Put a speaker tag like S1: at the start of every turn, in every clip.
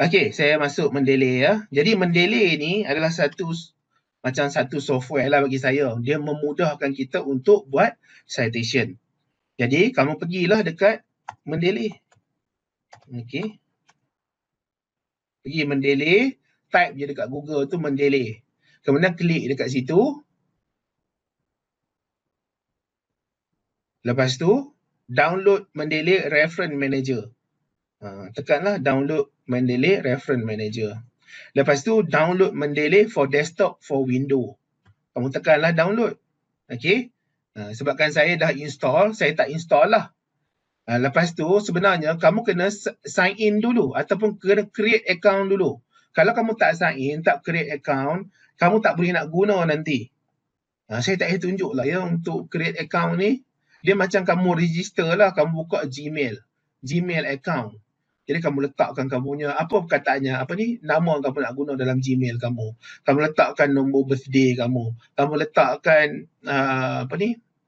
S1: Okey, saya masuk Mendeley ya. Jadi Mendeley ni adalah macam satu software lah bagi saya. Dia memudahkan kita untuk buat citation. Jadi kamu pergilah dekat Mendeley. Okey. Pergi Mendeley, type je dekat Google tu Mendeley. Kemudian klik dekat situ. Lepas tu download Mendeley Reference Manager. Tekanlah download Mendeley Reference Manager. Lepas tu download Mendeley for desktop for window. Kamu tekanlah download. Okey. Sebabkan saya dah install, saya tak install lah. Lepas tu sebenarnya kamu kena sign in dulu ataupun kena create account dulu. Kalau kamu tak sign in, tak create account, kamu tak boleh nak guna nanti. Saya tak payah tunjuk lah ya untuk create account ni. Dia macam kamu register lah, kamu buka Gmail account. Jadi kamu letakkan kamu punya, apa perkataannya, nama kamu nak guna dalam Gmail kamu. Kamu letakkan nombor birthday kamu. Kamu letakkan,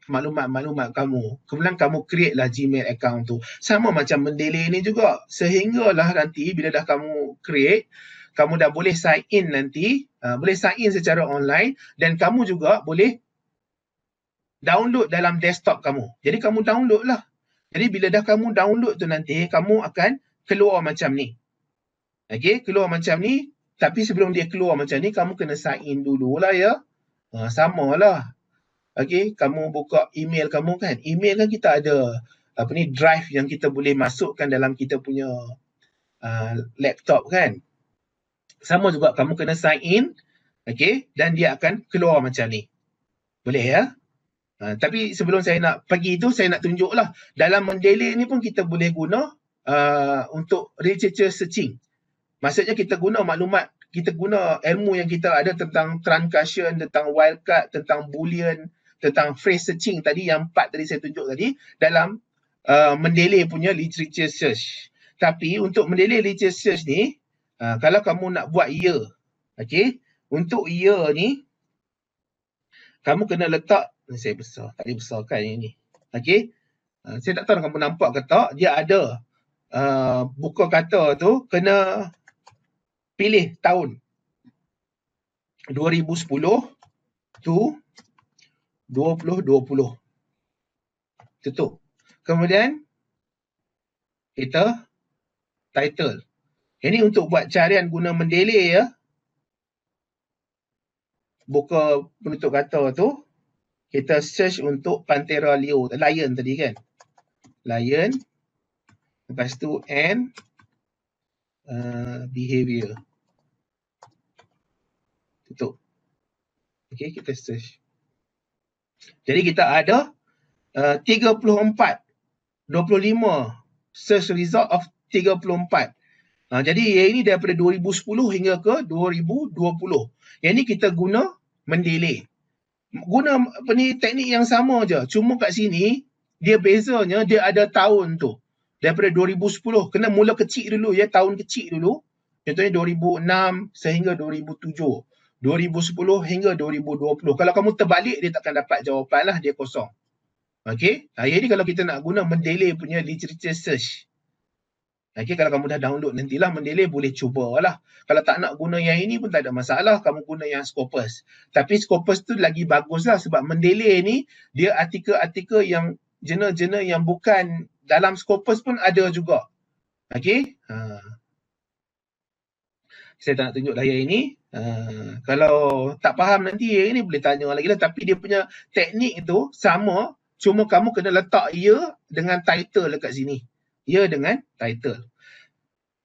S1: maklumat-maklumat kamu. Kemudian kamu create lah Gmail account tu. Sama macam Mendeley ni juga. Sehinggalah nanti bila dah kamu create, kamu dah boleh sign in nanti, boleh sign in secara online dan kamu juga boleh download dalam desktop kamu. Jadi kamu download lah. Jadi bila dah kamu download tu nanti, kamu akan keluar macam ni. Okey, keluar macam ni. Tapi sebelum dia keluar macam ni, kamu kena sign in dululah ya. Samalah. Okey, kamu buka email kamu kan. Email kan kita ada drive yang kita boleh masukkan dalam kita punya laptop kan. Sama juga kamu kena sign in. Okey, dan dia akan keluar macam ni. Boleh ya? Tapi sebelum saya nak pergi tu, saya nak tunjuklah. Dalam Mendeley ni pun kita boleh guna untuk literature searching. Maksudnya kita guna maklumat, kita guna ilmu yang kita ada tentang truncation, tentang wildcard, tentang boolean, tentang phrase searching tadi, yang 4 tadi saya tunjuk tadi, dalam Mendeley punya literature search. Tapi untuk Mendeley literature search ni, kalau kamu nak buat year, okay, untuk year ni, kamu kena letak, saya besar, tak boleh besarkan yang ni. Okay, saya tak tahu kamu nampak ke tak, dia ada buka kata tu, kena pilih tahun 2010 to 2020. Tutup. Kemudian kita title. Ini untuk buat carian guna Mendeley ya. Buka penutup kata tu, kita search untuk Panthera leo, lion tadi kan. Lion. Lepas tu and behavior. Tutup. Okay, kita search. Jadi kita ada 34, 25 search result of 34. Jadi ini daripada 2010 hingga ke 2020. Yang ni kita guna Mendeley. Guna teknik yang sama je. Cuma kat sini, dia bezanya dia ada tahun tu. Daripada 2010, kena mula kecil dulu ya, tahun kecil dulu. Contohnya 2006 sehingga 2007. 2010 hingga 2020. Kalau kamu terbalik, dia takkan dapat jawapan lah, dia kosong. Okey, jadi kalau kita nak guna Mendeley punya literature search. Okey, kalau kamu dah download nantilah Mendeley, boleh cubalah. Kalau tak nak guna yang ini pun tak ada masalah, kamu guna yang Scopus. Tapi Scopus tu lagi baguslah sebab Mendeley ni dia artikel-artikel yang jurnal-jurnal yang bukan dalam Scopus pun ada juga. Okey? Saya tak nak tunjuk layar ini. Kalau tak faham nanti yang ini boleh tanya lagi lah. Tapi dia punya teknik tu sama, cuma kamu kena letak ia dengan title dekat sini. Ya dengan title.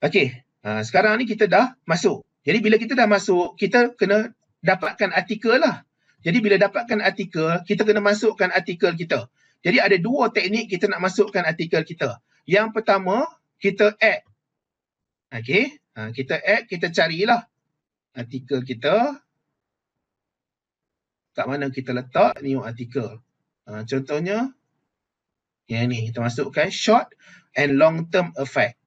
S1: Okey, sekarang ni kita dah masuk. Jadi bila kita dah masuk, kita kena dapatkan artikel lah. Jadi bila dapatkan artikel, kita kena masukkan artikel kita. Jadi ada dua teknik kita nak masukkan artikel kita. Yang pertama, kita add. Okey, kita add, kita carilah artikel kita. Kat mana kita letak new artikel. Contohnya, yang ni, kita masukkan short and long term effect.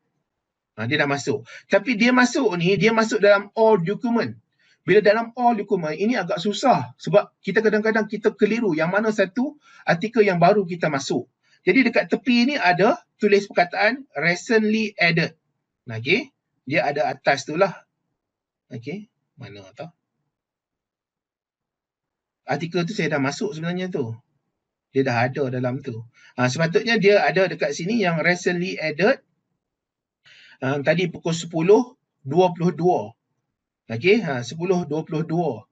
S1: Dia dah masuk. Tapi dia masuk ni, dia masuk dalam all document. Bila dalam all document, ini agak susah. Sebab kita kadang-kadang kita keliru yang mana satu artikel yang baru kita masuk. Jadi dekat tepi ni ada tulis perkataan recently added. Okey. Dia ada atas tu lah. Okey, mana tau. Artikel tu saya dah masuk sebenarnya tu. Dia dah ada dalam tu. Sepatutnya dia ada dekat sini yang recently added. Tadi pukul 10.22. Okey, 10.22.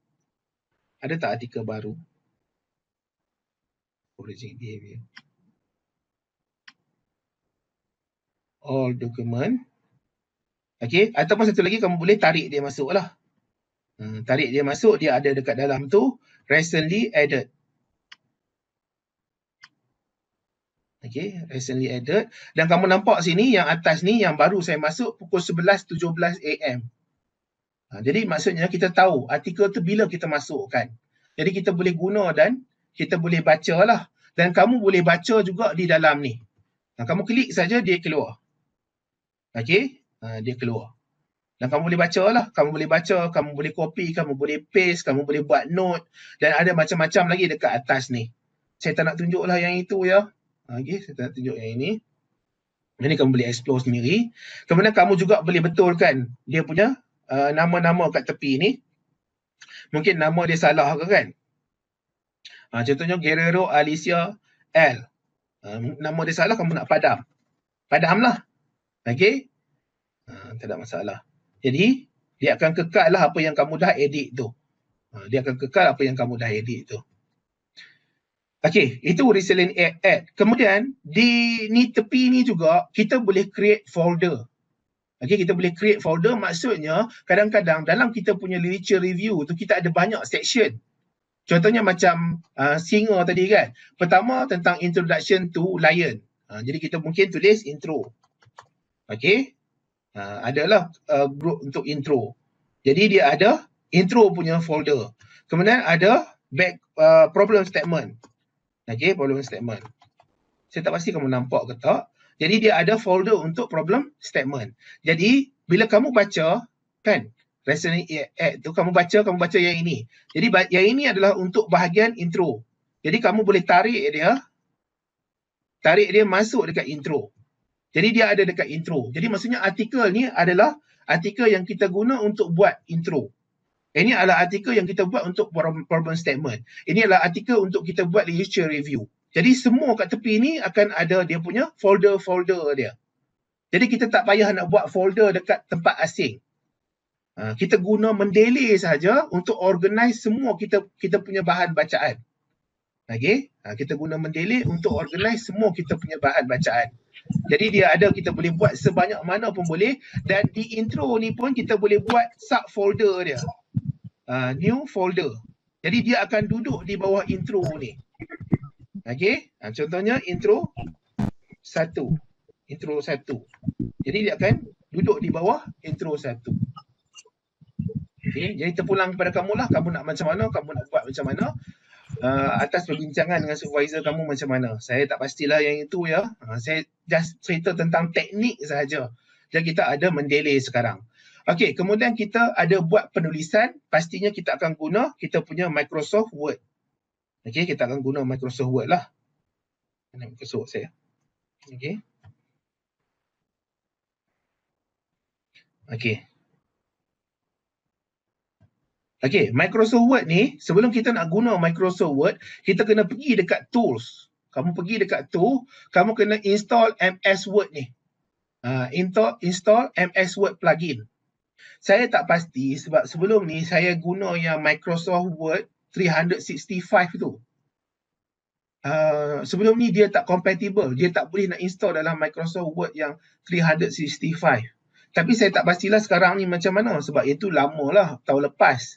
S1: Ada tak artikel baru? Origin behavior. All document. Okey, ataupun satu lagi kamu boleh tarik dia masuk lah. Tarik dia masuk, dia ada dekat dalam tu, recently added. Okey, recently added. Dan kamu nampak sini yang atas ni yang baru saya masuk pukul 11.17 AM. Jadi maksudnya kita tahu artikel tu bila kita masukkan. Jadi kita boleh guna dan kita boleh baca lah. Dan kamu boleh baca juga di dalam ni. Kamu klik saja dia keluar. Okey, dia keluar. Dan kamu boleh baca lah. Kamu boleh baca, kamu boleh copy, kamu boleh paste, kamu boleh buat note. Dan ada macam-macam lagi dekat atas ni. Saya tak nak tunjuk lah yang itu ya. Okey, saya tak nak tunjuk yang ini. Jadi kamu boleh explore sendiri. Kemudian kamu juga boleh betulkan dia punya nama-nama kat tepi ni. Mungkin nama dia salah ke kan? Contohnya Guerrero Alicia L. Nama dia salah, kamu nak padam. Padam lah. Okey? Tak ada masalah. Jadi, dia akan kekal lah apa yang kamu dah edit tu. Dia akan kekal apa yang kamu dah edit tu. Okey, itu recently add. Kemudian, di ni tepi ni juga, kita boleh create folder. Okey, kita boleh create folder, maksudnya kadang-kadang dalam kita punya literature review tu, kita ada banyak section. Contohnya macam Singa tadi kan. Pertama tentang introduction to lion. Jadi kita mungkin tulis intro. Okey. Adalah group untuk intro. Jadi dia ada intro punya folder. Kemudian ada back problem statement. Okey, problem statement. Saya tak pasti kamu nampak ke tak. Jadi dia ada folder untuk problem statement. Jadi bila kamu baca kan, recently add tu kamu baca yang ini. Jadi yang ini adalah untuk bahagian intro. Jadi kamu boleh tarik dia masuk dekat intro. Jadi dia ada dekat intro. Jadi maksudnya artikel ni adalah artikel yang kita guna untuk buat intro. Ini adalah artikel yang kita buat untuk problem statement. Ini adalah artikel untuk kita buat literature review. Jadi semua kat tepi ni akan ada dia punya folder-folder dia. Jadi kita tak payah nak buat folder dekat tempat asing. Kita guna Mendeley saja untuk organize semua kita punya bahan bacaan. Okey, kita guna Mendeley untuk organize semua kita punya bahan bacaan. Jadi dia ada, kita boleh buat sebanyak mana pun boleh. Dan di intro ni pun kita boleh buat subfolder dia. New folder. Jadi dia akan duduk di bawah intro ni. Okey, contohnya intro 1. Intro 1. Jadi dia akan duduk di bawah intro 1. Okey, jadi terpulang kepada kamu lah. Kamu nak macam mana, kamu nak buat macam mana. Atas perbincangan dengan supervisor kamu macam mana. Saya tak pastilah yang itu ya. Saya just cerita tentang teknik sahaja. Dan kita ada Mendeley sekarang. Okey, kemudian kita ada buat penulisan. Pastinya kita akan guna kita punya Microsoft Word. Okey, kita akan guna Microsoft Word lah. Mana Microsoft Word saya? Okey. Okey. Okey, Microsoft Word ni, sebelum kita nak guna Microsoft Word, kita kena pergi dekat tools. Kamu pergi dekat tool, kamu kena install MS Word ni. Install MS Word plugin. Saya tak pasti sebab sebelum ni saya guna yang Microsoft Word 365 tu. Sebelum ni dia tak compatible. Dia tak boleh nak install dalam Microsoft Word yang 365. Tapi saya tak pastilah sekarang ni macam mana sebab itu lama lah, tahun lepas.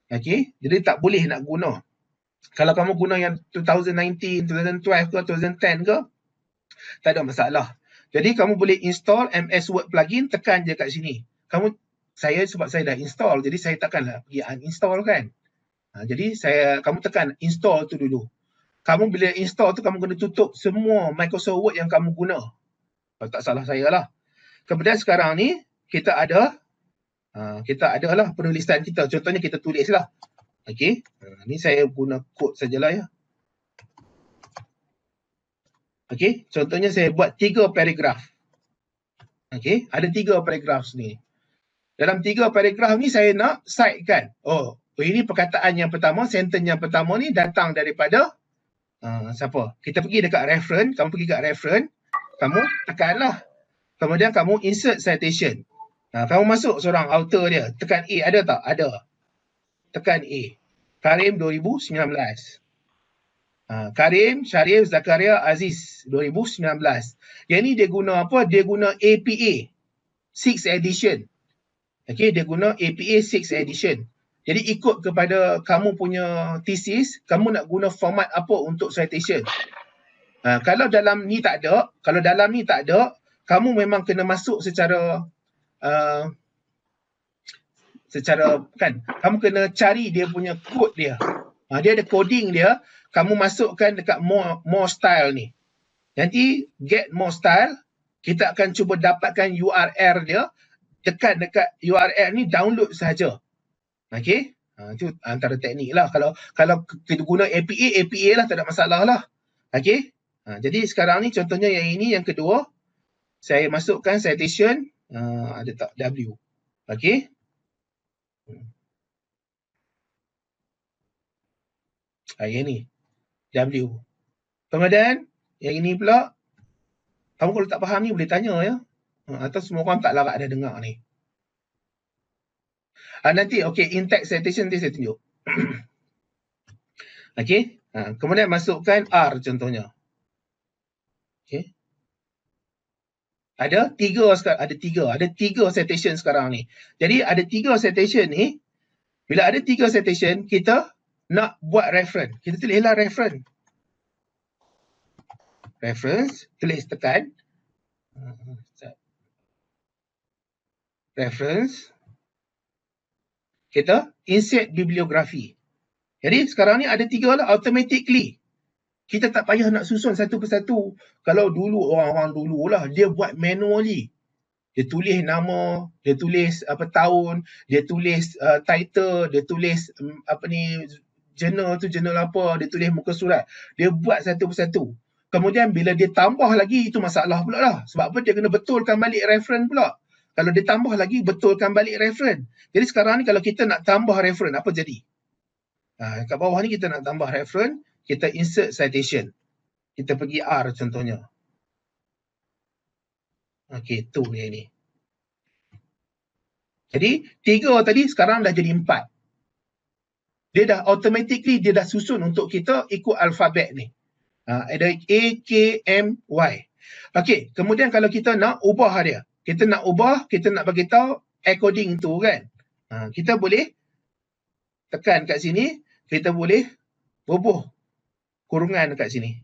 S1: Okay, jadi tak boleh nak guna. Kalau kamu guna yang 2019, 2012 ke, 2010 ke, tak ada masalah. Jadi kamu boleh install MS Word plugin, tekan je kat sini. Sebab saya dah install, jadi saya takkanlah pergi uninstall kan. Jadi kamu tekan install tu dulu. Kamu bila install tu, kamu kena tutup semua Microsoft Word yang kamu guna. Kalau tak salah saya lah. Kemudian sekarang ni, kita ada lah penulisan kita. Contohnya kita tulis lah. Okey, ni saya guna kod sajalah ya. Okey, contohnya saya buat 3 paragraf. Okey, ada 3 paragraf ni. Dalam 3 paragraf ni saya nak citekan. Oh, ini perkataan yang pertama, sentence yang pertama ni datang daripada siapa? Kita pergi dekat reference, kamu pergi kat reference, kamu tekanlah. Kemudian kamu insert citation. Kamu masuk seorang author dia, tekan A, ada tak? Ada. Tekan A. Karim 2019. Karim Sharif Zakaria Aziz 2019. Yang ni dia guna apa? Dia guna APA 6th edition. Okay, dia guna APA 6th edition. Jadi ikut kepada kamu punya thesis, kamu nak guna format apa untuk citation. Kalau dalam ni tak ada, kamu memang kena masuk secara kan, kamu kena cari dia punya code dia. Dia ada coding dia, kamu masukkan dekat more style ni. Nanti get more style, kita akan cuba dapatkan URL dia, tekan dekat URL ni, download sahaja. Okey, itu antara teknik lah. Kalau kita guna APA lah, tak ada masalah lah. Okey, jadi sekarang ni contohnya yang ini, yang kedua, saya masukkan citation, ada tak W. Okey. Yang ni W. Kemudian yang ini pula, kamu kalau tak faham ni boleh tanya ya. Atau semua orang tak larat ada dengar ni. Nanti in text citation dia saya tunjuk. Okey. Kemudian masukkan R contohnya. Okey. Ada tiga citation sekarang ni. Jadi ada 3 citation ni. Bila ada 3 citation, kita nak buat reference. Kita tulislah reference. Reference, tulis tekan. Reference. Kita insert bibliografi. Jadi sekarang ni ada 3 lah, automatically. Kita tak payah nak susun satu persatu. Kalau dulu, orang-orang dulu lah, dia buat manually. Dia tulis nama, dia tulis tahun, dia tulis title, dia tulis jurnal tu jurnal apa, dia tulis muka surat. Dia buat satu persatu. Kemudian bila dia tambah lagi, itu masalah pula lah. Sebab apa? Dia kena betulkan balik reference pula. Kalau dia tambah lagi, betulkan balik reference. Jadi sekarang ni kalau kita nak tambah reference, apa jadi? Kat bawah ni kita nak tambah reference, kita insert citation. Kita pergi R contohnya. Okey, tu dia ni. Jadi 3 tadi sekarang dah jadi 4. Dia dah automatically, dia dah susun untuk kita ikut alfabet ni. Ada A, K, M, Y. Okey, kemudian kalau kita nak ubah dia. Kita nak bagi tahu according to kan. Kita boleh tekan kat sini, kita boleh bubuh kurungan kat sini.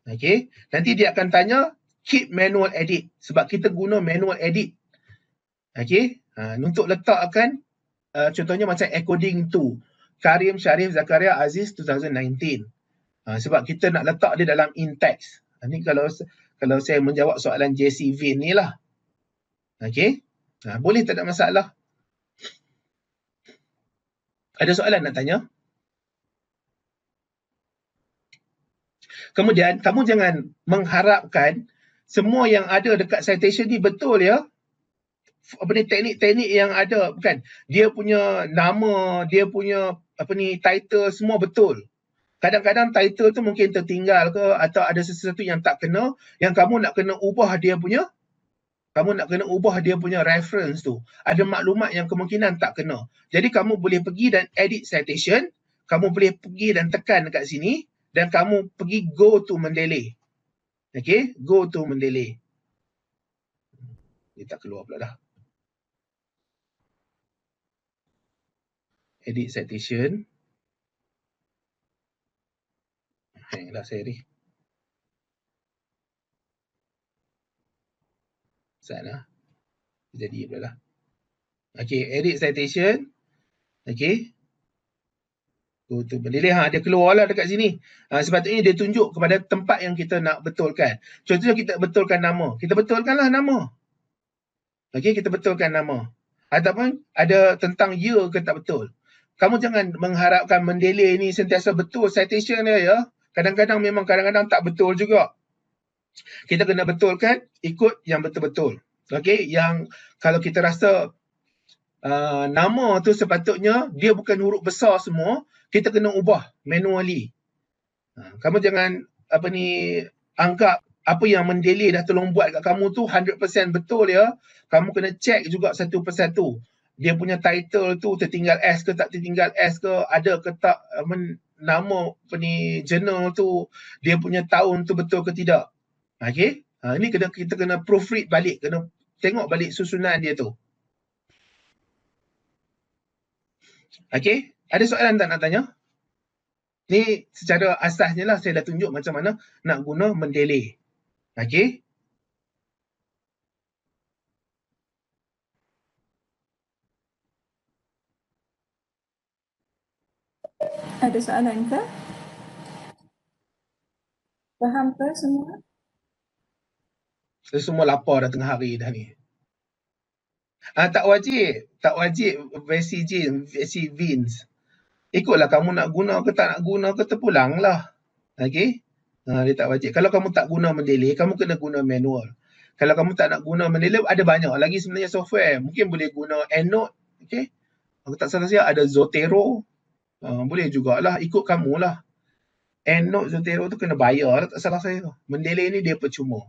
S1: Okey, nanti dia akan tanya keep manual edit sebab kita guna manual edit. Okey, untuk letakkan contohnya macam according to Karim Sharif Zakaria Aziz 2019. Sebab kita nak letak dia dalam in text. Ini kalau saya menjawab soalan JC Vin ni lah. Okey, boleh, tak ada masalah. Ada soalan nak tanya? Kemudian kamu jangan mengharapkan semua yang ada dekat citation ni betul ya. Teknik-teknik yang ada, bukan. Dia punya nama, dia punya title semua betul. Kadang-kadang title tu mungkin tertinggal ke atau ada sesuatu yang tak kena, yang kamu nak kena ubah dia punya reference tu. Ada maklumat yang kemungkinan tak kena. Jadi kamu boleh pergi dan edit citation, kamu boleh pergi dan tekan dekat sini dan kamu pergi go to Mendeley. Okey, go to Mendeley. Dia tak keluar pula dah. Edit citation. Hang lah saya ni. Sana. Jadi pula lah. Okey, edit citation. Okey. Go to Mendeley. Dia keluar lah dekat sini. Sepatutnya dia tunjuk kepada tempat yang kita nak betulkan. Contohnya kita betulkan nama. Kita betulkanlah nama. Okey, kita betulkan nama. Ataupun ada tentang year ke tak betul. Kamu jangan mengharapkan Mendeley ni sentiasa betul citation dia ya. Kadang-kadang tak betul juga. Kita kena betulkan ikut yang betul-betul. Okey, yang kalau kita rasa nama tu sepatutnya dia bukan huruf besar semua, kita kena ubah manually. Kamu jangan anggap apa yang mendelay dah tolong buat kat kamu tu 100% betul ya. Kamu kena check juga satu persatu. Dia punya title tu tertinggal S ke tak tertinggal S ke, ada ke tak nama journal tu, dia punya tahun tu betul ke tidak. Okey? Ini kita kena proofread balik, kena tengok balik susunan dia tu. Okey? Ada soalan tak nak tanya? Ni secara asasnya lah saya dah tunjuk macam mana nak guna mendelay. Okey?
S2: Ada soalan ke? Faham ke semua?
S1: Saya semua lapar dah tengah hari dah ni. Tak wajib versi Vince. Ikutlah kamu nak guna ke tak nak guna ke, terpulang lah. Okey? Dia tak wajib. Kalau kamu tak guna mendelay, kamu kena guna manual. Kalau kamu tak nak guna mendelay, ada banyak lagi sebenarnya software. Mungkin boleh guna EndNote. Okey? Aku tak salah saya ada Zotero. Boleh jugalah, ikut kamu lah. EndNote, Zotero tu kena bayar lah, tak salah saya. Mendelay ni dia percuma.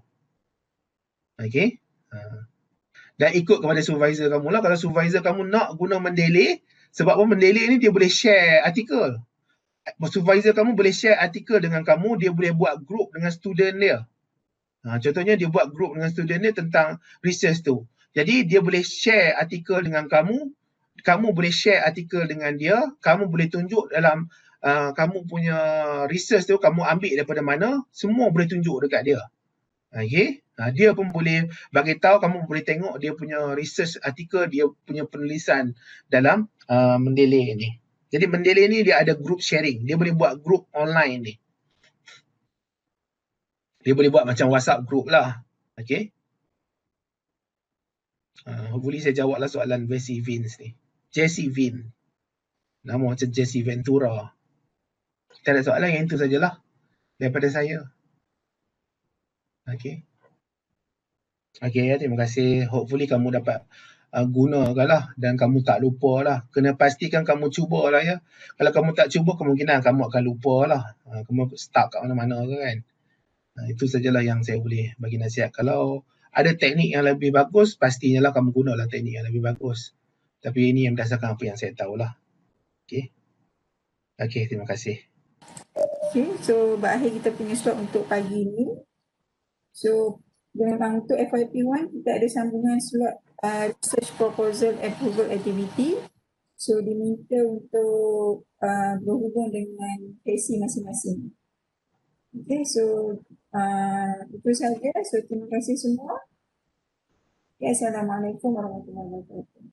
S1: Okey? Dan ikut kepada supervisor kamu lah. Kalau supervisor kamu nak guna mendelay, sebab apa mendelay ni dia boleh share artikel. Supervisor kamu boleh share artikel dengan kamu, dia boleh buat group dengan student dia. Contohnya dia buat group dengan student dia tentang research tu. Jadi dia boleh share artikel dengan kamu boleh share artikel dengan dia, kamu boleh tunjuk dalam kamu punya research tu, kamu ambil daripada mana, semua boleh tunjuk dekat dia. Okay? Dia pun boleh bagi tahu, kamu boleh tengok dia punya research artikel, dia punya penulisan dalam mendelay ni. Jadi mendelay ni dia ada group sharing, dia boleh buat group online ni. Dia boleh buat macam WhatsApp group lah. Okay? Hopefully saya jawablah soalan Jesse Vince ni. Jesse Vin. Nama macam Jesse Ventura. Tak ada soalan, yang itu sajalah daripada saya. Okay. Okay, terima kasih. Hopefully kamu dapat gunakanlah dan kamu tak lupa lah. Kena pastikan kamu cubalah ya. Kalau kamu tak cuba, kemungkinan kamu akan lupa lah. Kamu stuck kat mana-mana kan. Itu sajalah yang saya boleh bagi nasihat. Kalau ada teknik yang lebih bagus, pastinya lah kamu gunalah teknik yang lebih bagus. Tapi ini yang berdasarkan apa yang saya tahulah. Okay. Okay, terima kasih.
S2: Okay, so berakhir kita punya slot untuk pagi ni. So memang untuk FYP1 kita ada sambungan slot research proposal approval activity. So diminta untuk berhubung dengan sesi masing-masing. Okay, so itu sahaja. So terima kasih semua. Okay, Assalamualaikum warahmatullahi wabarakatuh.